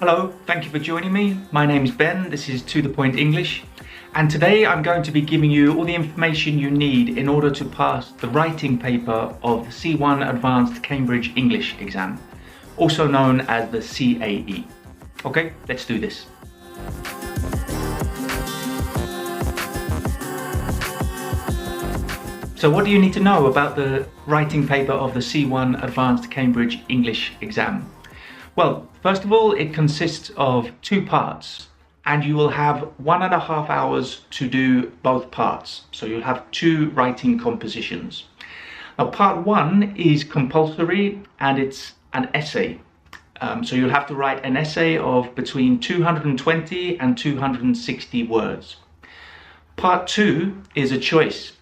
Hello, thank you for joining me. My name's Ben, this is To The Point English, and today I'm going to be giving you all the information you need in order to pass the writing paper of the C1 Advanced Cambridge English exam, also known as the CAE. Okay, let's do this. So what do you need to know about the writing paper of the C1 Advanced Cambridge English exam? Well, first of all, it consists of two parts, and you will have 1.5 hours to do both parts. So you'll have two writing compositions. Now, part one is compulsory, and it's an essay. So you'll have to write an essay of between 220 and 260 words. Part two is a choice.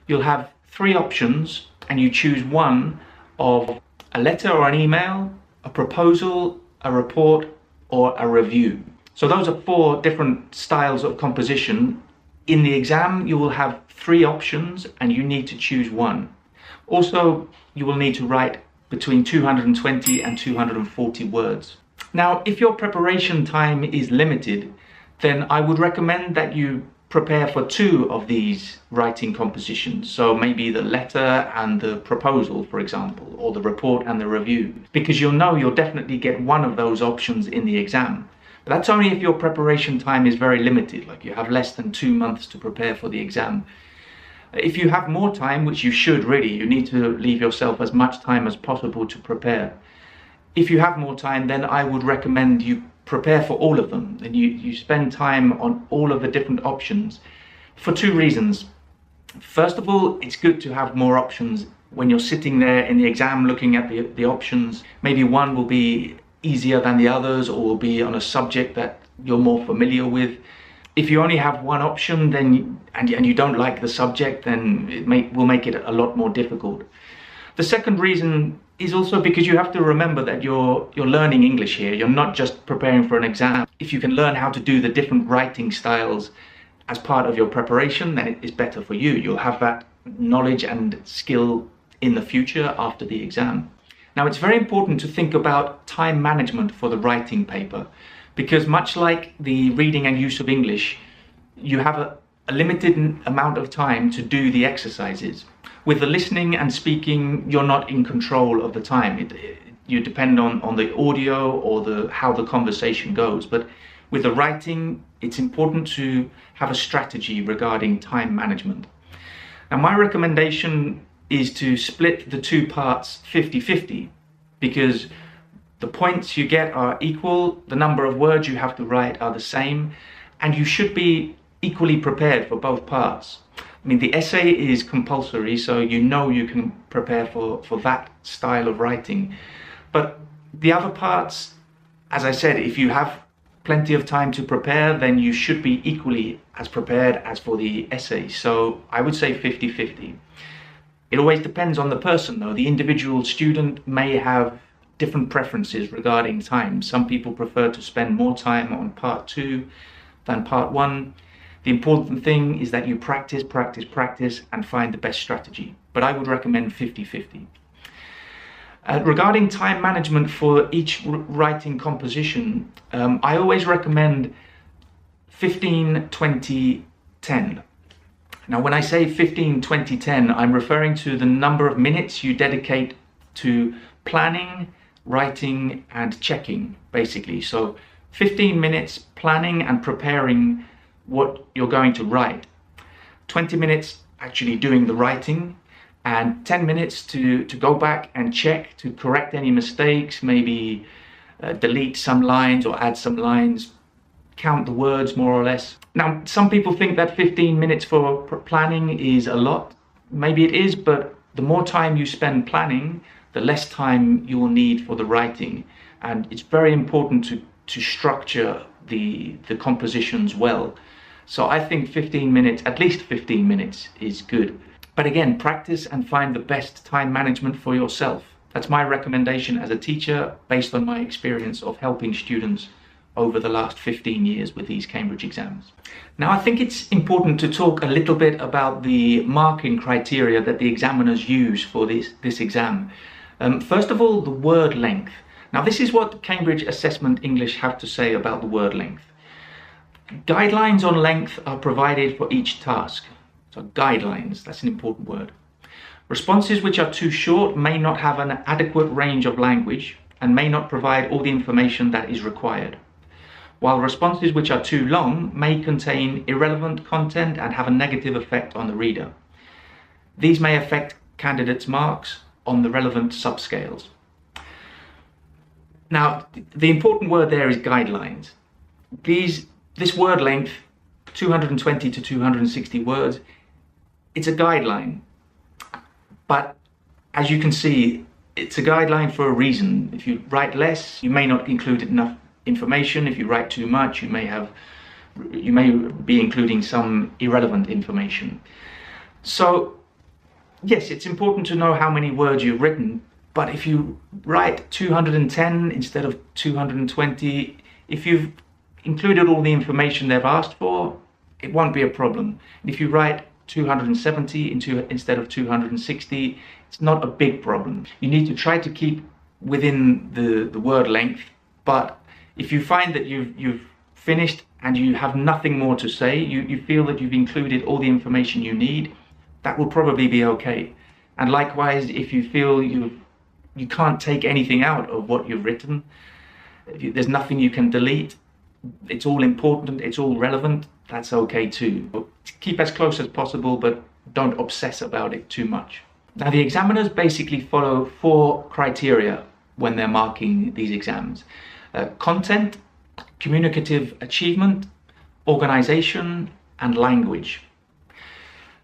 You'll have 3 options, and you choose one of a letter or an email, a proposal, a report, or a review. So those are 4 different styles of composition. In the exam, you will have 3 options and you need to choose one. Also, you will need to write between 220 and 240 words. Now, if your preparation time is limited, then I would recommend that you prepare for 2 of these writing compositions. So maybe the letter and the proposal, for example, or the report and the review, because you'll definitely get one of those options in the exam. But that's only if your preparation time is very limited, like you have less than 2 months to prepare for the exam. If you have more time, which you should really, you need to leave yourself as much time as possible to prepare. If you have more time, then I would recommend you prepare for all of them, and you spend time on all of the different options for 2 reasons. First of all, it's good to have more options when you're sitting there in the exam looking at the options. Maybe one will be easier than the others, or will be on a subject that you're more familiar with. If you only have one option, then and you don't like the subject, then it will make it a lot more difficult. The second reason is also because you have to remember that you're learning English here. You're not just preparing for an exam. If you can learn how to do the different writing styles as part of your preparation, then it is better for you. You'll have that knowledge and skill in the future after the exam. Now, it's very important to think about time management for the writing paper, because much like the reading and use of English, you have a limited amount of time to do the exercises. With the listening and speaking, you're not in control of the time. You depend on the audio or how the conversation goes. But with the writing, it's important to have a strategy regarding time management. Now, my recommendation is to split the 2 parts 50-50, because the points you get are equal, the number of words you have to write are the same, and you should be equally prepared for both parts. I mean, the essay is compulsory, so you can prepare for that style of writing. But the other parts, as I said, if you have plenty of time to prepare, then you should be equally as prepared as for the essay. So I would say 50-50. It always depends on the person, though. The individual student may have different preferences regarding time. Some people prefer to spend more time on part 2 than part 1. The important thing is that you practice and find the best strategy. But I would recommend 50-50. Regarding time management for each writing composition, I always recommend 15-20-10. Now, when I say 15-20-10, I'm referring to the number of minutes you dedicate to planning, writing, and checking, basically. So 15 minutes planning and preparing what you're going to write, 20 minutes actually doing the writing, and 10 minutes to go back and check to correct any mistakes, maybe delete some lines or add some lines, count the words more or less. Now, some people think that 15 minutes for planning is a lot. Maybe it is, but the more time you spend planning, the less time you will need for the writing. And it's very important to structure the compositions well. So I think 15 minutes, at least 15 minutes, is good. But again, practice and find the best time management for yourself. That's my recommendation as a teacher, based on my experience of helping students over the last 15 years with these Cambridge exams. Now, I think it's important to talk a little bit about the marking criteria that the examiners use for this exam. First of all, the word length. Now this is what Cambridge Assessment English have to say about the word length. Guidelines on length are provided for each task. So guidelines, that's an important word. Responses which are too short may not have an adequate range of language and may not provide all the information that is required, while responses which are too long may contain irrelevant content and have a negative effect on the reader. These may affect candidates' marks on the relevant subscales. Now, the important word there is guidelines. This word length, 220 to 260 words, it's a guideline. But as you can see, it's a guideline for a reason. If you write less, you may not include enough information. If you write too much, you may be including some irrelevant information. So yes, it's important to know how many words you've written, but if you write 210 instead of 220, if you've included all the information they've asked for, it won't be a problem. And if you write 270 instead of 260, it's not a big problem. You need to try to keep within the word length, but if you find that you've finished and you have nothing more to say, you feel that you've included all the information you need, that will probably be okay. And likewise, if you feel you can't take anything out of what you've written, there's nothing you can delete, it's all important, it's all relevant, that's okay too. Keep as close as possible, but don't obsess about it too much. Now, the examiners basically follow 4 criteria when they're marking these exams. Content, communicative achievement, organization, and language.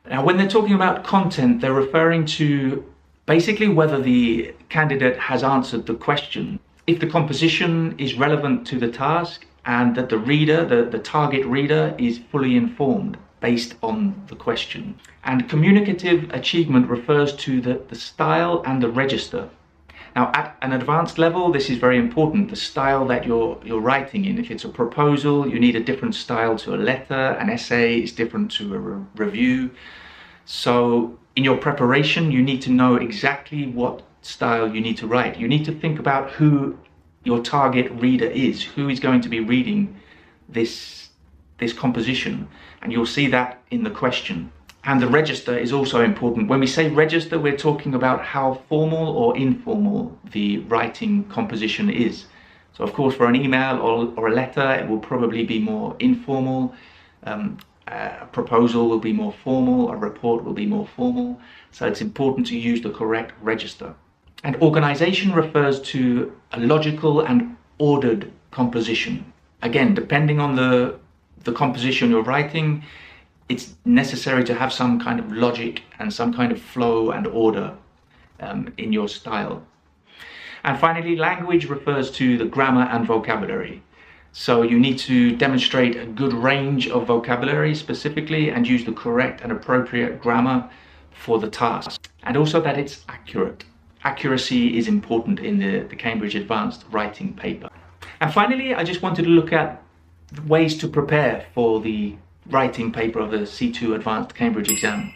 Now, when they're talking about content, they're referring to basically whether the candidate has answered the question. If the composition is relevant to the task and that the reader, the target reader, is fully informed based on the question. And communicative achievement refers to the style and the register. Now, at an advanced level, this is very important, the style that you're writing in. If it's a proposal, you need a different style to a letter. An essay is different to a review. So in your preparation, you need to know exactly what style you need to write. You need to think about who your target reader is, who is going to be reading this composition, and you'll see that in the question. And the register is also important. When we say register, we're talking about how formal or informal the writing composition is. So of course, for an email or a letter, it will probably be more informal. A proposal will be more formal, a report will be more formal. So it's important to use the correct register. And organization refers to a logical and ordered composition. Again, depending on the composition you're writing, it's necessary to have some kind of logic and some kind of flow and order in your style. And finally, language refers to the grammar and vocabulary. So you need to demonstrate a good range of vocabulary specifically and use the correct and appropriate grammar for the task. And also that it's accurate. Accuracy is important in the Cambridge Advanced writing paper. And finally, I just wanted to look at ways to prepare for the writing paper of the C2 Advanced Cambridge exam.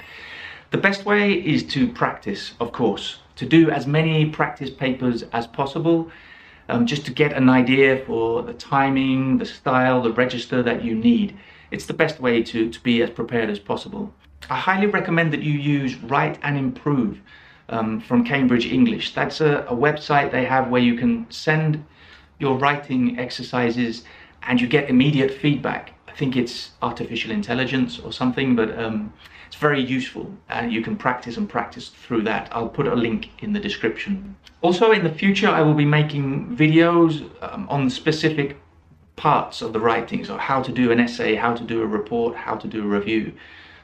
The best way is to practice, of course, to do as many practice papers as possible, just to get an idea for the timing, the style, the register that you need. It's the best way to be as prepared as possible. I highly recommend that you use Write and Improve from Cambridge English. That's a website they have where you can send your writing exercises and you get immediate feedback. I think it's artificial intelligence or something, but it's very useful and you can practice and practice through that. I'll put a link in the description. Also, in the future, I will be making videos on specific parts of the writing. So how to do an essay, how to do a report, how to do a review.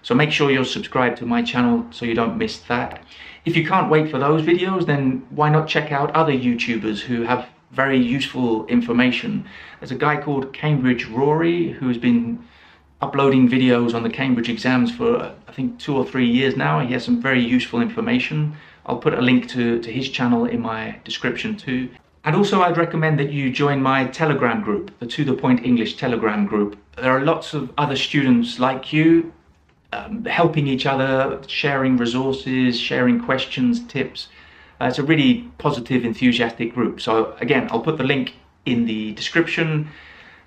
So make sure you're subscribed to my channel so you don't miss that. If you can't wait for those videos, then why not check out other YouTubers who have very useful information. There's a guy called Cambridge Rory who has been uploading videos on the Cambridge exams for I think 2 or 3 years now. He has some very useful information. I'll put a link to his channel in my description too. And also I'd recommend that you join my Telegram group, the To The Point English Telegram group. There are lots of other students like you helping each other, sharing resources, sharing questions, tips. It's a really positive, enthusiastic group. So again, I'll put the link in the description.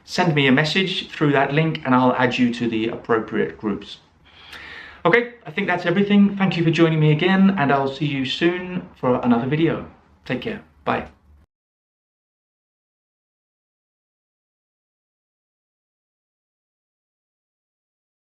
Send me a message through that link and I'll add you to the appropriate groups. Okay, I think that's everything. Thank you for joining me again, and I'll see you soon for another video. Take care. Bye.